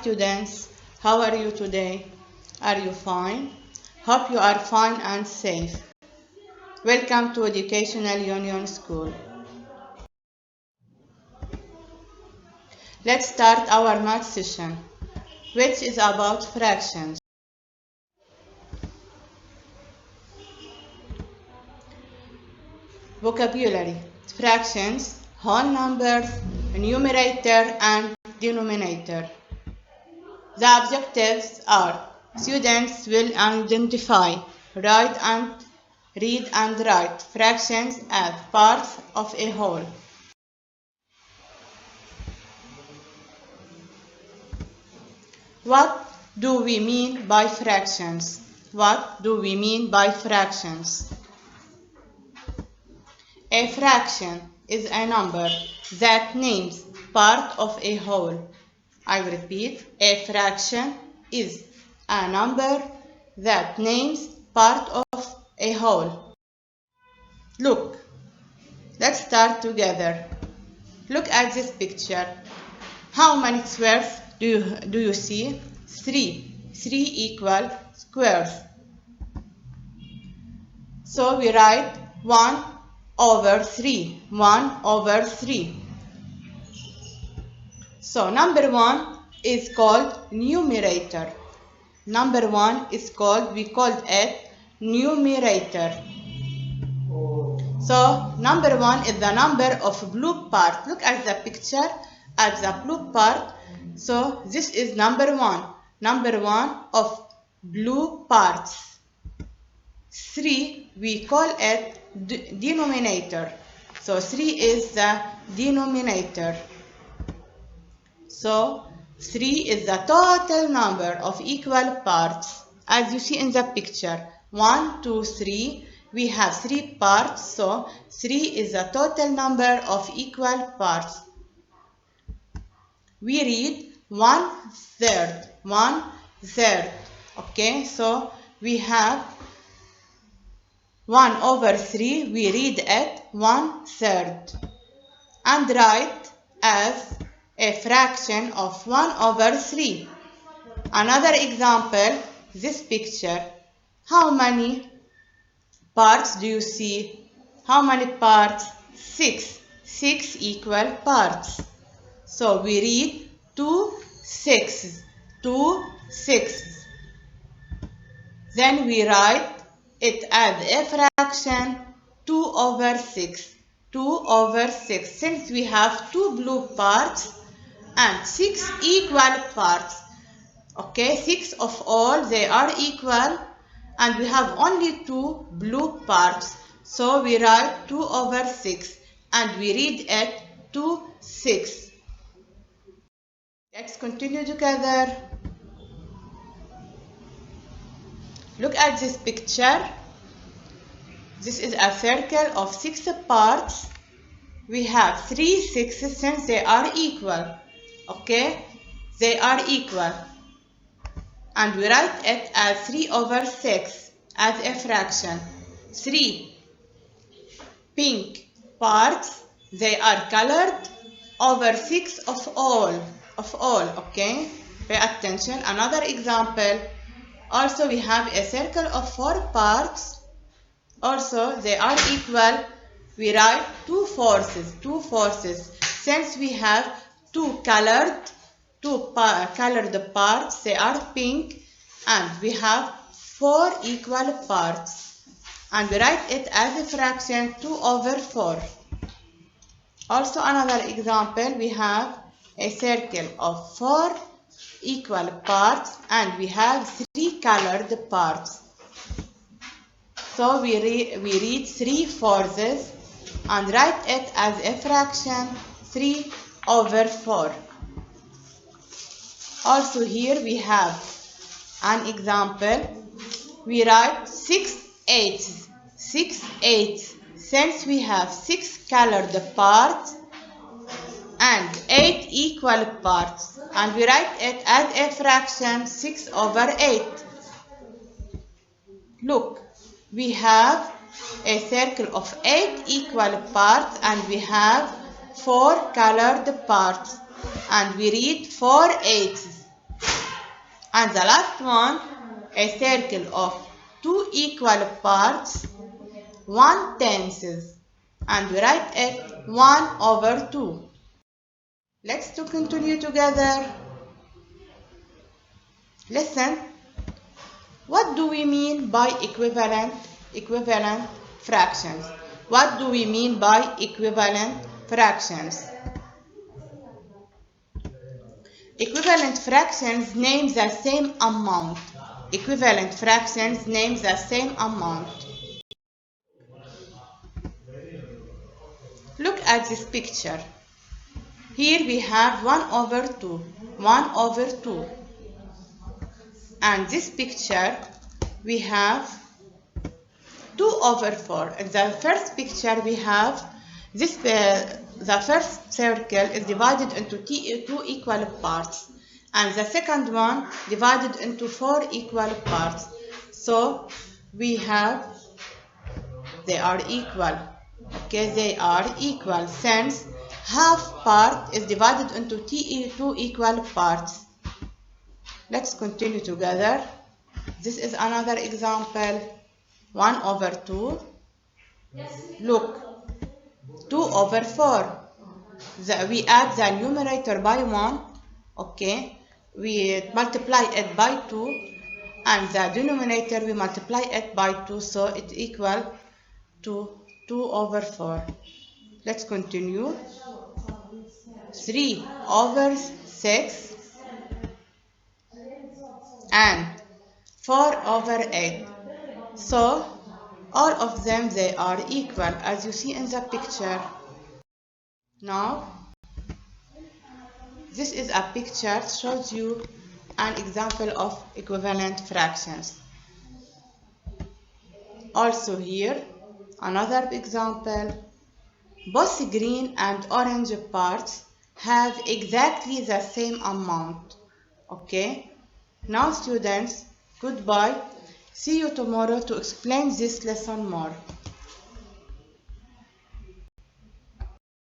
students, how are you today? Are you fine? Hope you are fine and safe. Welcome to Educational Union School. Let's start our math session, which is about fractions. Vocabulary: fractions, whole numbers, numerator and denominator. The objectives are: students will identify, read and write fractions as parts of a whole. What do we mean by fractions? What do we mean by fractions? A fraction is a number that names part of a whole. I repeat, a fraction is a number that names part of a whole. Look, let's start together. Look at this picture. How many squares do you see? 3. 3 equal squares. So we write 1 over 3. 1 over 3. So number 1 is called numerator. Number 1 is called, we called it numerator. So number 1 is the number of blue part. Look at the picture at the blue part. So this is number 1. Number 1 of blue parts. 3 we call it denominator. So 3 is the denominator. So 3 is the total number of equal parts. As you see in the picture, 1, 2, 3. We have 3 parts. So 3 is the total number of equal parts. We read 1/3. 1/3. Okay, so we have 1 over 3. We read it 1/3. And write as a fraction of 1 over 3. Another example, this picture. How many parts do you see? How many parts? 6. 6 equal parts. So we read 2 6s. 2 6s. Then we write it as a fraction 2 over 6. 2 over 6. Since we have 2 blue parts and 6 equal parts. Okay, 6 of all, they are equal, and we have only 2 blue parts. So we write 2 over 6 and we read it 2 6. Let's continue together. Look at this picture. This is a circle of 6 parts. We have 3 6s since they are equal. Okay, they are equal. And we write it as 3 over 6 as a fraction. 3 pink parts, they are colored, over 6 of all. Okay, pay attention. Another example. Also we have a circle of 4 parts. Also they are equal. We write 2 fourths. 2 fourths. Since we have 2 colored parts, they are pink, and we have 4 equal parts. And we write it as a fraction 2 over 4. Also another example, we have a circle of 4 equal parts and we have 3 colored parts. So we read 3 fourths and write it as a fraction 3 over 4. Also here we have an example. We write 6 eighths. 6 eighths. Since we have 6 colored parts and 8 equal parts, and we write it as a fraction 6 over 8. Look, we have a circle of 8 equal parts and we have 4 colored parts, and we read 4 eighths. And the last one, a circle of 2 equal parts, 1/10, and we write it 1/2. Let's to continue together. Listen. What do we mean by equivalent fractions? What do we mean by equivalent fractions? Equivalent fractions name the same amount. Equivalent fractions name the same amount. Look at this picture. Here we have 1/2. 1/2. And this picture we have 2/4. In the first picture we have this the first circle is divided into 2 equal parts, and the second one divided into 4 equal parts. So we have they are equal. Okay, they are equal since half part is divided into 2 equal parts. Let's continue together. This is another example. 1/2. Look, 2/4. We add the numerator by 1. Okay, we multiply it by 2, and the denominator we multiply it by 2, so it equal to 2/4. Let's continue. 3/6 and 4/8. So all of them they are equal as you see in the picture. Now this is a picture shows you an example of equivalent fractions. Also here another example. Both green and orange parts have exactly the same amount. Okay, now students, goodbye. See you tomorrow to explain this lesson more.